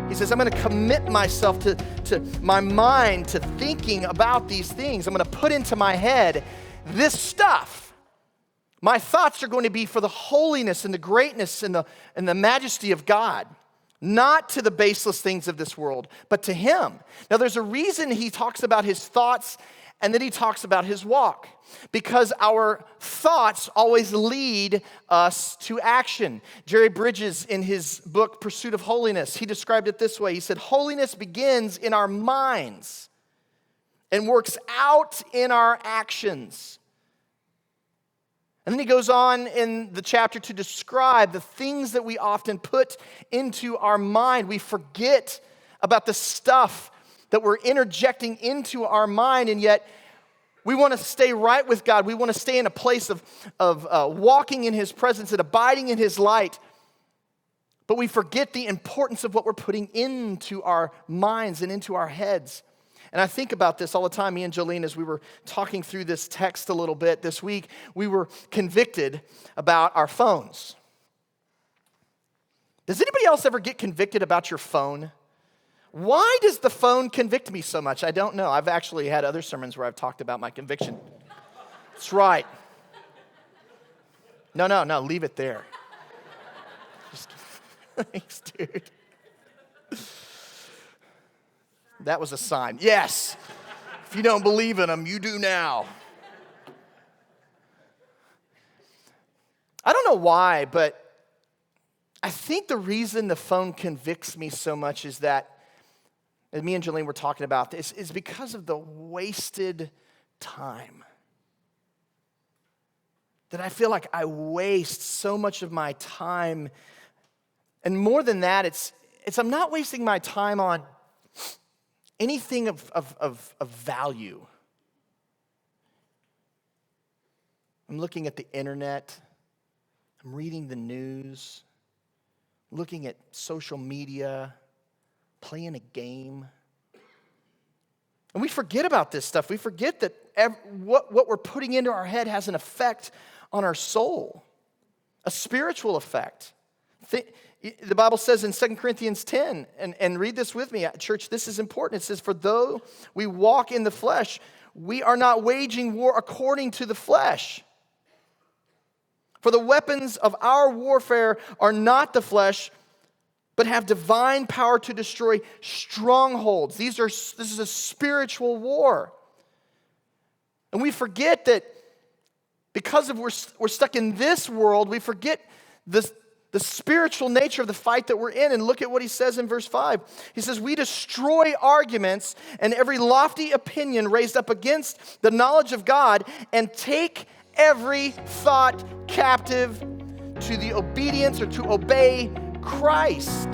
He says, I'm going to commit myself to my mind, to thinking about these things. I'm going to put into my head this stuff. My thoughts are going to be for the holiness and the greatness and the majesty of God, not to the baseless things of this world, but to Him. Now, there's a reason he talks about his thoughts and then he talks about his walk, because our thoughts always lead us to action. Jerry Bridges, in his book, Pursuit of Holiness, he described it this way. He said, holiness begins in our minds and works out in our actions. And then he goes on in the chapter to describe the things that we often put into our mind. We forget about the stuff that we're interjecting into our mind, and yet we want to stay right with God. We want to stay in a place of walking in His presence and abiding in His light. But we forget the importance of what we're putting into our minds and into our heads. And I think about this all the time. Me and Jolene, as we were talking through this text a little bit this week, we were convicted about our phones. Does anybody else ever get convicted about your phone? Why does the phone convict me so much? I don't know. I've actually had other sermons where I've talked about my conviction. That's right. No, leave it there. Just, thanks, dude. That was a sign. Yes. If you don't believe in them, you do now. I don't know why, but I think the reason the phone convicts me so much is that, as me and Jolene were talking about this, is because of the wasted time. That I feel like I waste so much of my time. And more than that, it's I'm not wasting my time on anything of value. I'm looking at the internet. I'm reading the news. Looking at social media. Playing a game. And we forget about this stuff. We forget that what we're putting into our head has an effect on our soul. A spiritual effect. The Bible says in 2 Corinthians 10, and read this with me, church, this is important. It says, for though we walk in the flesh, we are not waging war according to the flesh. For the weapons of our warfare are not the flesh, but have divine power to destroy strongholds. This is a spiritual war. And we forget that because we're stuck in this world, we forget the spiritual nature of the fight that we're in. And look at what he says in verse 5. He says, we destroy arguments and every lofty opinion raised up against the knowledge of God and take every thought captive to the obedience or to obey Christ.